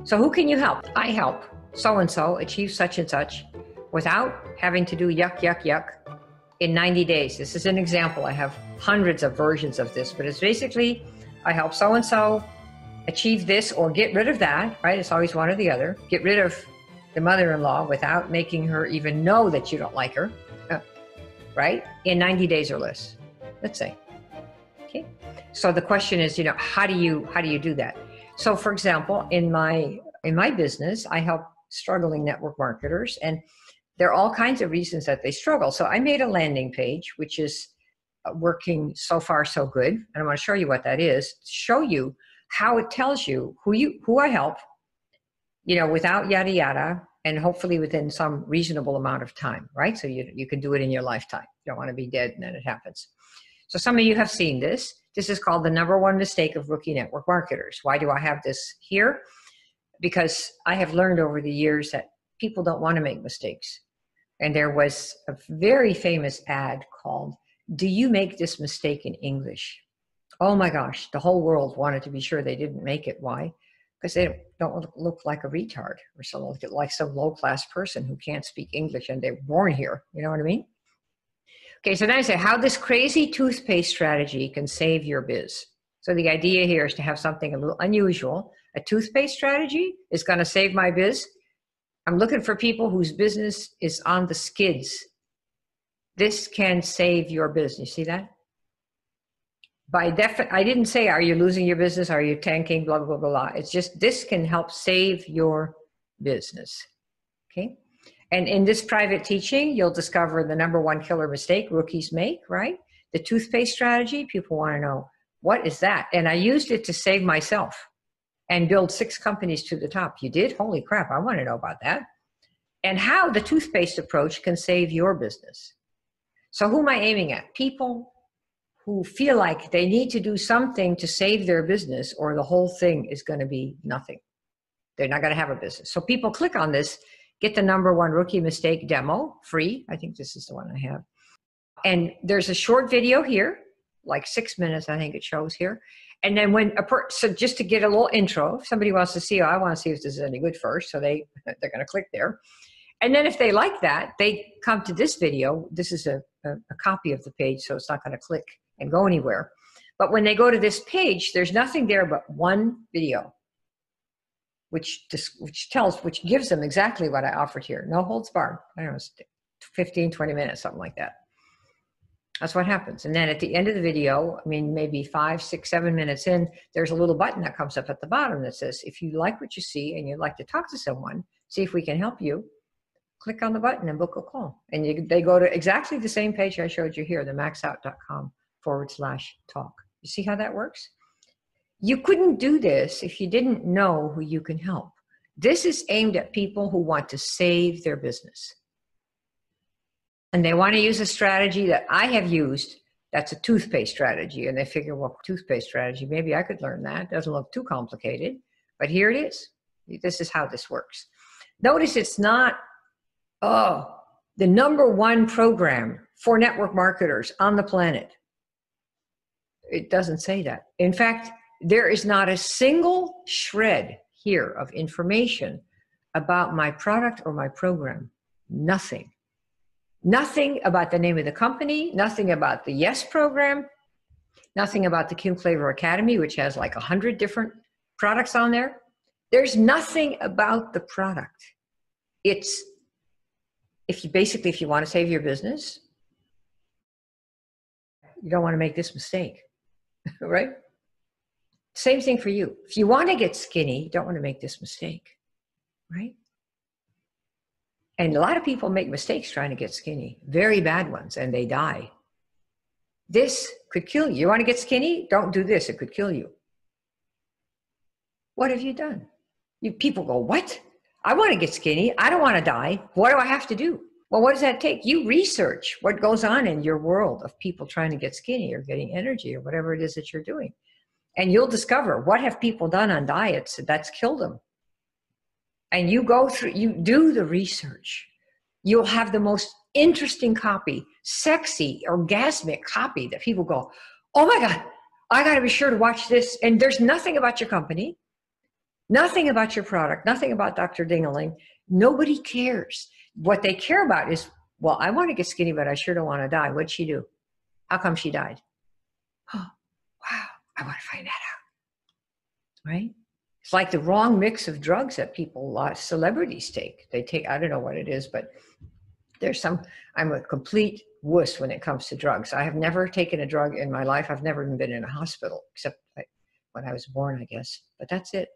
So who can you help? I help so-and-so achieve such and such without having to do yuck, yuck, yuck in 90 days. This is an example. I have hundreds of versions of this, but it's basically, I help so-and-so achieve this or get rid of that, right? It's always one or the other. Get rid of the mother-in-law without making her even know that you don't like her, right? In 90 days or less, let's say. Okay. So the question is, how do you do that? So for example, in my business, I help struggling network marketers, and there are all kinds of reasons that they struggle. So I made a landing page, which is working so far so good. And I want to show you what that is, to show you how it tells you who I help, without yada yada, and hopefully within some reasonable amount of time, right? So you can do it in your lifetime. You don't want to be dead and then it happens. So some of you have seen this. This is called the number one mistake of rookie network marketers. Why do I have this here? Because I have learned over the years that people don't want to make mistakes. And there was a very famous ad called, "Do you make this mistake in English?" Oh my gosh, the whole world wanted to be sure they didn't make it. Why? Because they don't look like a retard or so, like some low-class person who can't speak English and they're born here. You know what I mean? Okay, so then I say how this crazy toothpaste strategy can save your biz. So the idea here is to have something a little unusual. A toothpaste strategy is going to save my biz. I'm looking for people whose business is on the skids. This can save your business. You see that? I didn't say, are you losing your business? Are you tanking? Blah, blah, blah, blah. It's just, this can help save your business. Okay. And in this private teaching, you'll discover the number one killer mistake rookies make, right? The toothpaste strategy. People want to know, what is that? And I used it to save myself and build 6 companies to the top. You did? Holy crap. I want to know about that. And how the toothpaste approach can save your business. So who am I aiming at? People who feel like they need to do something to save their business, or the whole thing is going to be nothing. They're not going to have a business. So people click on this, get the number one rookie mistake demo, free. I think this is the one I have. And there's a short video here, like 6 minutes, I think it shows here. And then so just to get a little intro, if somebody wants to see, I want to see if this is any good first. So they're going to click there. And then if they like that, they come to this video. This is a copy of the page, so it's not going to click and go anywhere. But when they go to this page, there's nothing there but one video, which gives them exactly what I offered here. No holds barred. I don't know, 15, 20 minutes, something like that. That's what happens. And then at the end of the video, maybe 5, 6, 7 minutes in, there's a little button that comes up at the bottom that says, if you like what you see and you'd like to talk to someone, see if we can help you, click on the button and book a call. And they go to exactly the same page I showed you here, the maxout.com/talk. You see how that works? You couldn't do this if you didn't know who you can help. This is aimed at people who want to save their business. And they want to use a strategy that I have used. That's a toothpaste strategy. And they figure, well, toothpaste strategy, maybe I could learn that. It doesn't look too complicated, but here it is. This is how this works. Notice it's not, the number one program for network marketers on the planet. It doesn't say that. In fact, there is not a single shred here of information about my product or my program. Nothing. Nothing about the name of the company, nothing about the YES program, nothing about the Kim Klaver Academy, which has like 100 different products on there. There's nothing about the product. It's, if you want to save your business, you don't want to make this mistake, right? Same thing for you. If you want to get skinny, you don't want to make this mistake, right? And a lot of people make mistakes trying to get skinny, very bad ones, and they die. This could kill you. You want to get skinny? Don't do this. It could kill you. What have you done? People go, what? I want to get skinny. I don't want to die. What do I have to do? Well, what does that take? You research what goes on in your world of people trying to get skinny or getting energy or whatever it is that you're doing. And you'll discover, what have people done on diets that's killed them? And you do the research. You'll have the most interesting copy, sexy, orgasmic copy that people go, oh my God, I got to be sure to watch this. And there's nothing about your company. Nothing about your product, nothing about Dr. Dingaling. Nobody cares. What they care about is, well, I want to get skinny, but I sure don't want to die. What'd she do? How come she died? Oh, wow, I want to find that out, right? It's like the wrong mix of drugs that people, celebrities take. They take, I don't know what it is, but I'm a complete wuss when it comes to drugs. I have never taken a drug in my life. I've never even been in a hospital, except when I was born, I guess, but that's it.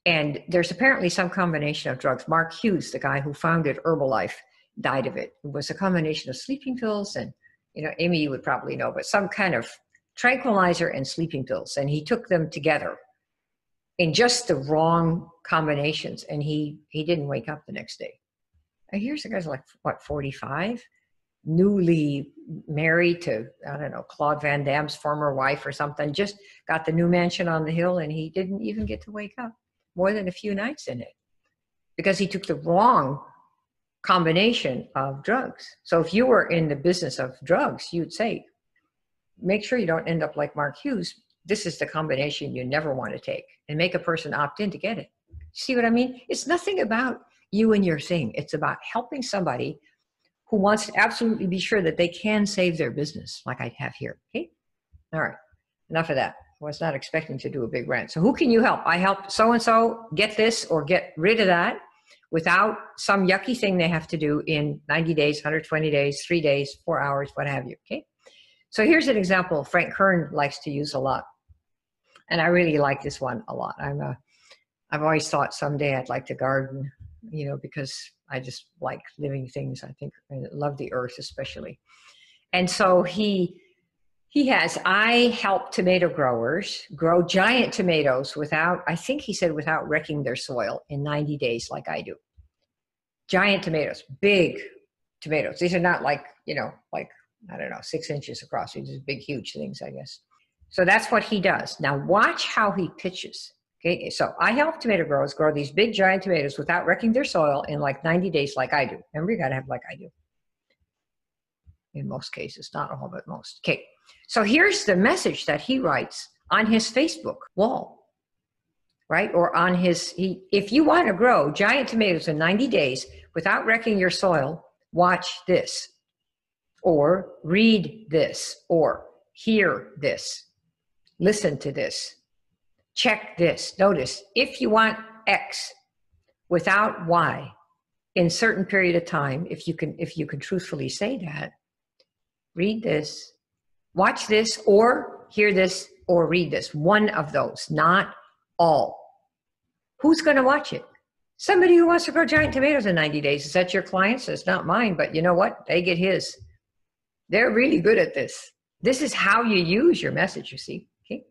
And there's apparently some combination of drugs. Mark Hughes, the guy who founded Herbalife, died of it. It was a combination of sleeping pills and, Amy, you would probably know, but some kind of tranquilizer and sleeping pills. And he took them together in just the wrong combinations. And he didn't wake up the next day. And here's the guy's like, what, 45? Newly married to, I don't know, Claude Van Damme's former wife or something, just got the new mansion on the hill, and he didn't even get to wake up more than a few nights in it because he took the wrong combination of drugs. So if you were in the business of drugs, you'd say, make sure you don't end up like Mark Hughes. This is the combination you never want to take, and make a person opt in to get it. See what I mean? It's nothing about you and your thing. It's about helping somebody who wants to absolutely be sure that they can save their business, like I have here. Okay. All right. Enough of that. I was not expecting to do a big rant. So who can you help? I help so-and-so get this or get rid of that without some yucky thing they have to do in 90 days, 120 days, 3 days, 4 hours, what have you. Okay. So here's an example Frank Kern likes to use a lot. And I really like this one a lot. I've always thought someday I'd like to garden, because I just like living things. I think I love the earth especially. And so I help tomato growers grow giant tomatoes without wrecking their soil in 90 days like I do. Giant tomatoes, big tomatoes. These are not like, I don't know, 6 inches across. These are big, huge things, I guess. So that's what he does. Now watch how he pitches. Okay, so I help tomato growers grow these big giant tomatoes without wrecking their soil in like 90 days like I do. Remember, you got to have like I do. In most cases, not all, but most. Okay, so here's the message that he writes on his Facebook wall, right? Or on if you want to grow giant tomatoes in 90 days without wrecking your soil, watch this, or read this, or hear this, listen to this. Check this. Notice, if you want X without Y in certain period of time, if you can truthfully say that, read this, watch this, or hear this, or read this. One of those, not all. Who's going to watch it? Somebody who wants to grow giant tomatoes in 90 days. Is that your clients? It's not mine, but you know what? They get his. They're really good at this. This is how you use your message, you see. Okay.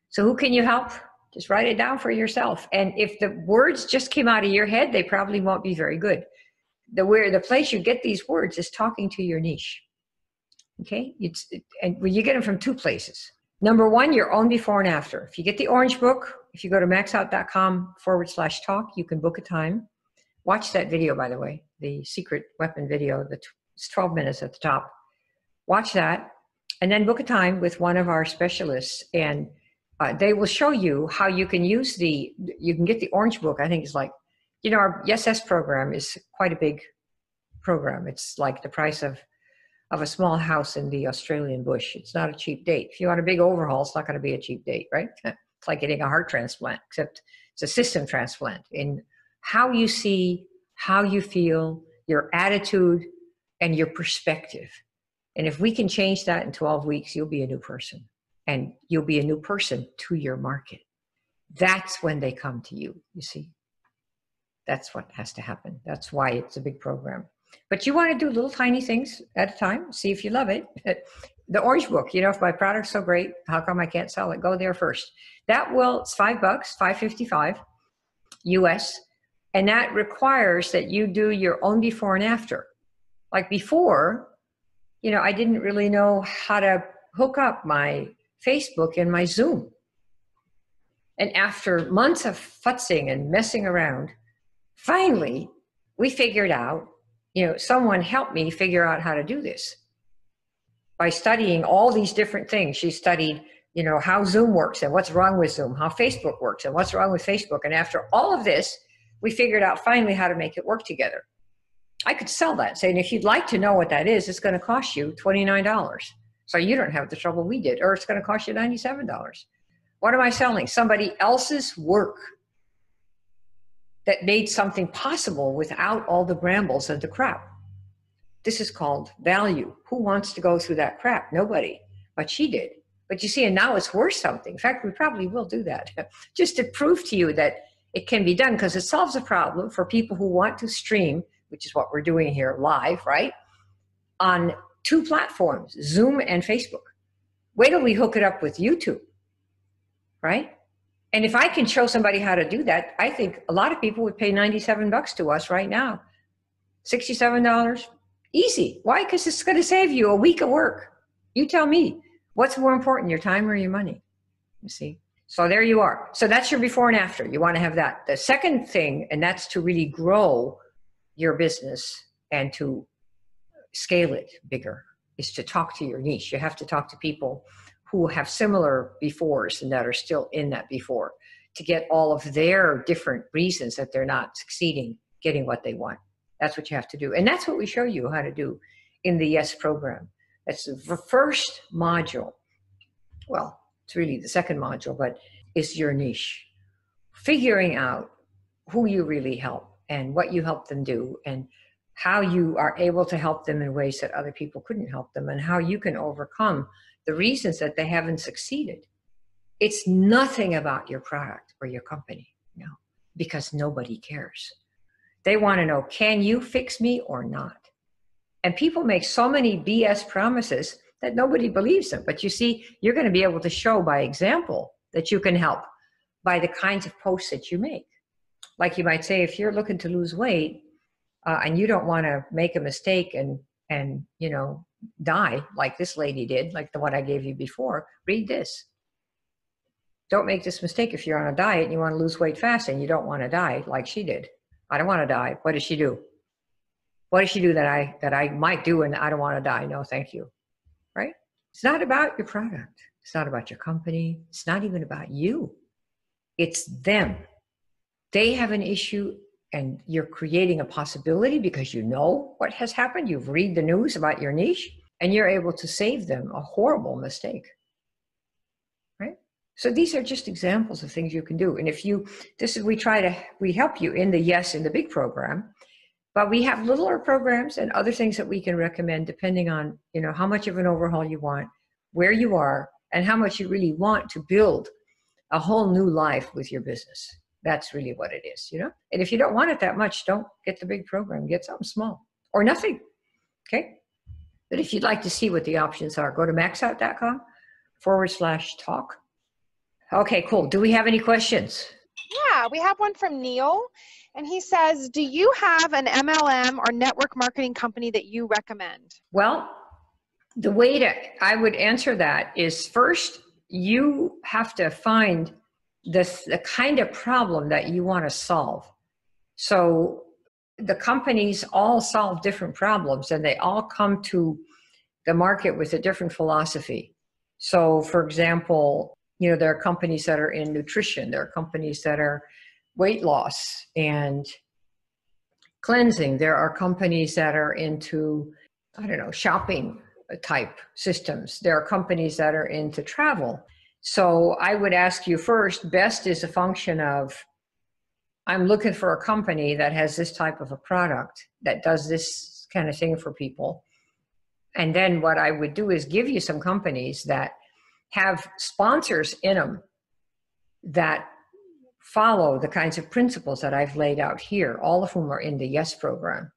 So who can you help? Just write it down for yourself. And if the words just came out of your head, they probably won't be very good. The place you get these words is talking to your niche. Okay. And you get them from two places. Number one, your own before and after. If you get the Orange Book, if you go to maxout.com/talk, you can book a time. Watch that video, by the way, the secret weapon video. It's 12 minutes at the top. Watch that and then book a time with one of our specialists, and they will show you how you can use you can get the Orange Book. I think it's like, our YesS program is quite a big program. It's like the price of a small house in the Australian bush. It's not a cheap date. If you want a big overhaul, it's not going to be a cheap date, right? It's like getting a heart transplant, except it's a system transplant in how you see, how you feel, your attitude, and your perspective. And if we can change that in 12 weeks, you'll be a new person. And you'll be a new person to your market. That's when they come to you, you see. That's what has to happen. That's why it's a big program. But you want to do little tiny things at a time. See if you love it. The Orange Book, if my product's so great, how come I can't sell it? Go there first. It's $5, $5.55 US. And that requires that you do your own before and after. Like before, I didn't really know how to hook up my Facebook and my Zoom. And after months of futzing and messing around, finally, we figured out, someone helped me figure out how to do this by studying all these different things. She studied you know, how Zoom works and what's wrong with Zoom, how Facebook works and what's wrong with Facebook. And after all of this, we figured out finally how to make it work together. I could sell that, saying, if you'd like to know what that is, it's going to cost you $29. So you don't have the trouble we did, or it's going to cost you $97. What am I selling? Somebody else's work that made something possible without all the brambles and the crap. This is called value. Who wants to go through that crap? Nobody, but she did. But you see, and now it's worth something. In fact, we probably will do that just to prove to you that it can be done, because it solves a problem for people who want to stream, which is what we're doing here live, right? On 2 platforms, Zoom and Facebook. Wait till we hook it up with YouTube, right? And if I can show somebody how to do that, I think a lot of people would pay $97 to us right now. $67, easy. Why? Because it's going to save you a week of work. You tell me. What's more important, your time or your money? You see? So there you are. So that's your before and after. You want to have that. The second thing, and that's to really grow your business and to scale it bigger, is to talk to your niche. You have to talk to people who have similar befores and that are still in that before, to get all of their different reasons that they're not succeeding, getting what they want. That's what you have to do. And that's what we show you how to do in the YES program. That's the first module. Well, it's really the second module, but it's your niche. Figuring out who you really help and what you help them do and how you are able to help them in ways that other people couldn't help them, and how you can overcome the reasons that they haven't succeeded. It's nothing about your product or your company, no, because nobody cares. They want to know, can you fix me or not? And people make so many BS promises that nobody believes them. But you see, you're going to be able to show by example that you can help by the kinds of posts that you make. Like you might say, if you're looking to lose weight and you don't want to make a mistake and you know, die like this lady did, like the one I gave you before, read this. Don't make this mistake if you're on a diet and you want to lose weight fast and you don't want to die like she did. I don't want to die. What does she do? What does she do that I might do and I don't want to die? No, thank you. Right? It's not about your product. It's not about your company. It's not even about you. It's them. They have an issue and you're creating a possibility because you know what has happened. You've read the news about your niche and you're able to save them a horrible mistake. Right? So these are just examples of things you can do. And if you, we help you in the YES in the big program, but we have littler programs and other things that we can recommend depending on, you know, how much of an overhaul you want, where you are, and how much you really want to build a whole new life with your business. That's really what it is, you know? And if you don't want it that much, don't get the big program, get something small or nothing, okay? But if you'd like to see what the options are, go to maxout.com/talk. Okay, cool. Do we have any questions? Yeah, we have one from Neil, and he says, do you have an MLM or network marketing company that you recommend? Well, the way I would answer that is, first, you have to find the kind of problem that you want to solve. So the companies all solve different problems and they all come to the market with a different philosophy. So for example, you know, there are companies that are in nutrition, there are companies that are weight loss and cleansing, there are companies that are into, I don't know, shopping type systems, there are companies that are into travel. So I would ask you first, best is a function of, I'm looking for a company that has this type of a product that does this kind of thing for people. And then what I would do is give you some companies that have sponsors in them that follow the kinds of principles that I've laid out here, all of whom are in the YES program.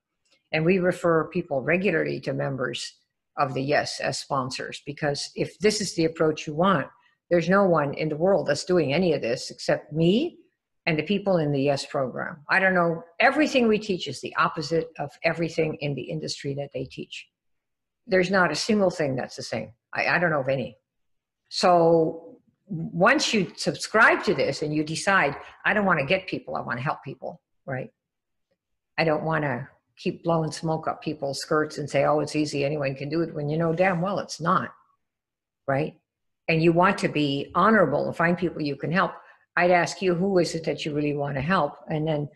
And we refer people regularly to members of the YES as sponsors, because if this is the approach you want, there's no one in the world that's doing any of this except me and the people in the YES program. I don't know, everything we teach is the opposite of everything in the industry that they teach. There's not a single thing that's the same. I don't know of any. So once you subscribe to this and you decide, I don't want to get people, I want to help people, right? I don't want to keep blowing smoke up people's skirts and say, oh, it's easy, anyone can do it, when you know damn well it's not, right? and you want to be honorable and find people you can help, I'd ask you, who is it that you really want to help? And then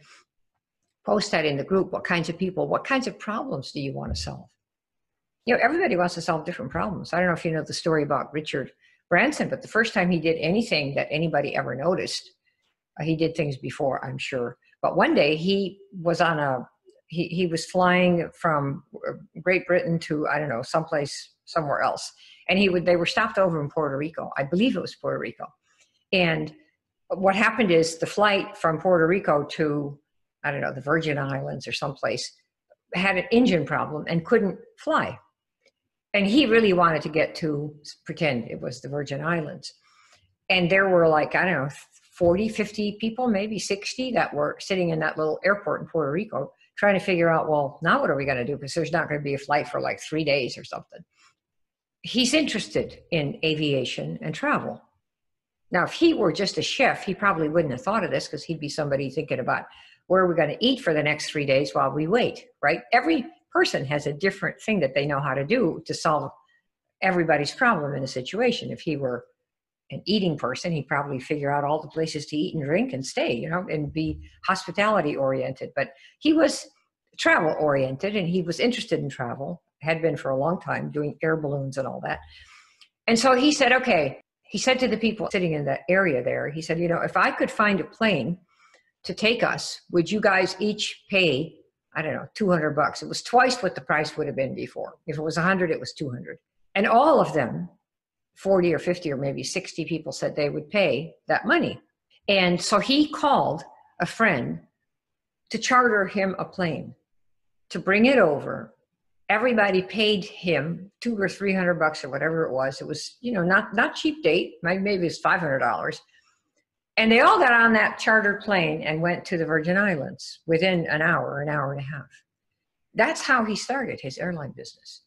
post that in the group. What kinds of people, what kinds of problems do you want to solve? You know, everybody wants to solve different problems. I don't know if you know the story about Richard Branson, but the first time he did anything that anybody ever noticed, he did things before, I'm sure. But one day he was on he was flying from Great Britain to, I don't know, someplace, somewhere else. And they were stopped over in Puerto Rico. I believe it was Puerto Rico. And what happened is the flight from Puerto Rico to, I don't know, the Virgin Islands or someplace had an engine problem and couldn't fly. And he really wanted to get to, pretend it was the Virgin Islands. And there were like, I don't know, 40, 50 people, maybe 60 that were sitting in that little airport in Puerto Rico trying to figure out, well, now what are we going to do? Because there's not going to be a flight for like 3 days or something. He's interested in aviation and travel. Now, if he were just a chef, he probably wouldn't have thought of this, because he'd be somebody thinking about where are we going to eat for the next 3 days while we wait, right? Every person has a different thing that they know how to do to solve everybody's problem in a situation. If he were an eating person, he'd probably figure out all the places to eat and drink and stay, you know, and be hospitality oriented. But he was travel oriented, and he was interested in travel, had been for a long time, doing air balloons and all that. And so he said, okay, he said to the people sitting in that area there, he said, you know, if I could find a plane to take us, would you guys each pay, I don't know, $200? It was twice what the price would have been before. If it was 100, it was 200. And all of them, 40 or 50 or maybe 60 people, said they would pay that money. And so he called a friend to charter him a plane to bring it over. Everybody paid him $200 or $300 or whatever it was. It was, you know, not cheap date. Maybe it's $500. And they all got on that chartered plane and went to the Virgin Islands within an hour and a half. That's how he started his airline business.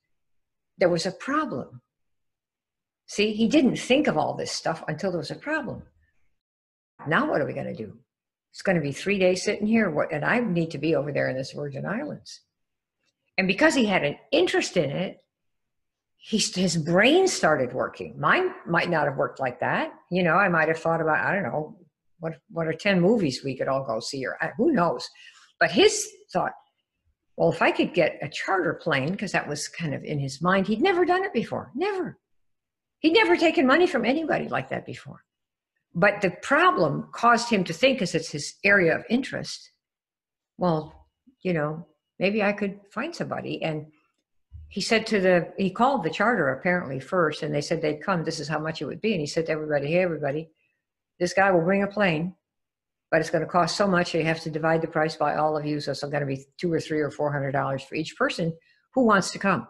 There was a problem. See, he didn't think of all this stuff until there was a problem. Now what are we going to do? It's going to be 3 days sitting here, and I need to be over there in this Virgin Islands. And because he had an interest in it, his brain started working. Mine might not have worked like that. You know, I might have thought about, I don't know, what are 10 movies we could all go see, or who knows. But his thought, well, if I could get a charter plane, because that was kind of in his mind, he'd never done it before, never. He'd never taken money from anybody like that before. But the problem caused him to think, because it's his area of interest, well, you know, maybe I could find somebody. And he said he called the charter apparently first, and they said they'd come, this is how much it would be. And he said to everybody, hey, everybody, this guy will bring a plane, but it's going to cost so much, you have to divide the price by all of you. So it's going to be $200 or $300 or $400 for each person who wants to come.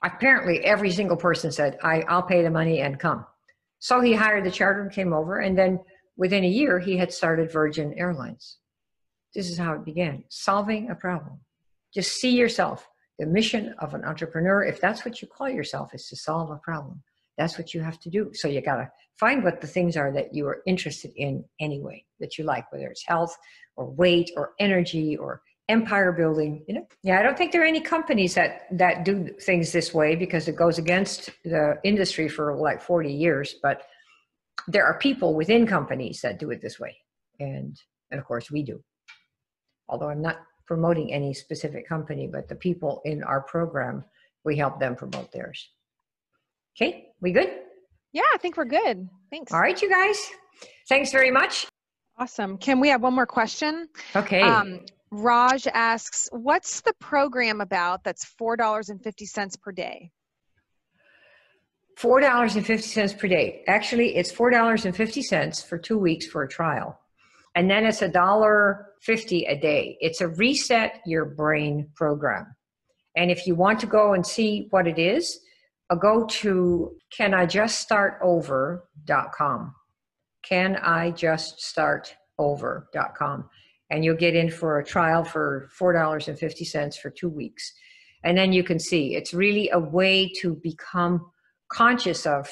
Apparently every single person said, I'll pay the money and come. So he hired the charter and came over. And then within a year, he had started Virgin Airlines. This is how it began, solving a problem. Just see yourself. The mission of an entrepreneur, if that's what you call yourself, is to solve a problem. That's what you have to do. So you got to find what the things are that you are interested in anyway, that you like, whether it's health or weight or energy or empire building, you know? Yeah, I don't think there are any companies that do things this way, because it goes against the industry for like 40 years. But there are people within companies that do it this way. And of course we do. Although I'm not promoting any specific company, but the people in our program, we help them promote theirs. Okay, we good? Yeah, I think we're good. Thanks. All right, you guys. Thanks very much. Awesome. Can we have one more question? Okay. Raj asks, what's the program about that's $4.50 per day? $4.50 per day. Actually, it's $4.50 for 2 weeks for a trial. And then it's $1.50 a day. It's a reset your brain program. And if you want to go and see what it is, go to canijuststartover.com. canijuststartover.com. And you'll get in for a trial for $4.50 for 2 weeks. And then you can see it's really a way to become conscious of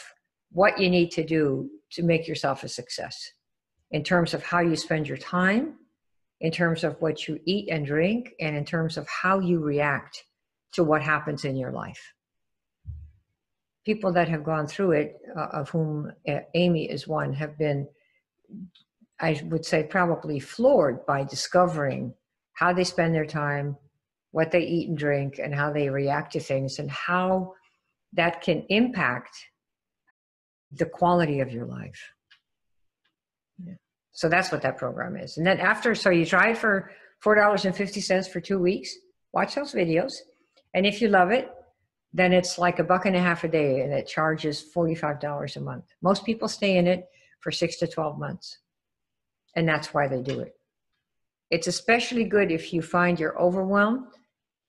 what you need to do to make yourself a success, in terms of how you spend your time, in terms of what you eat and drink, and in terms of how you react to what happens in your life. people that have gone through it, of whom Amy is one, have been, I would say, probably floored by discovering how they spend their time, what they eat and drink, and how they react to things, and how that can impact the quality of your life. Yeah. So that's what that program is. And then after, so you try it for $4.50 for 2 weeks, watch those videos. And if you love it, then it's like $1.50 a day, and it charges $45 a month. Most people stay in it for 6 to 12 months. And that's why they do it. It's especially good if you find you're overwhelmed,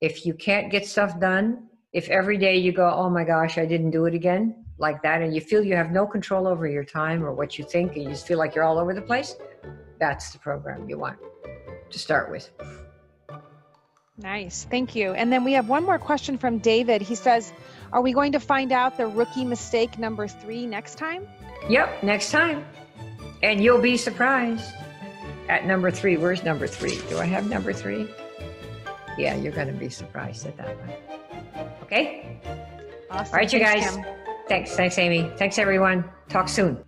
if you can't get stuff done, if every day you go, oh my gosh, I didn't do it again, like that, and you feel you have no control over your time or what you think, and you just feel like you're all over the place, that's the program you want to start with. Nice, thank you. And then we have one more question from David. He says, are we going to find out the rookie mistake number 3 next time? Yep, next time. And you'll be surprised at number 3. Where's number 3? Do I have number 3? Yeah, you're going to be surprised at that one. Okay? Awesome. All right, you Thanks, guys. Kim. Thanks, Amy. Thanks, everyone. Talk soon.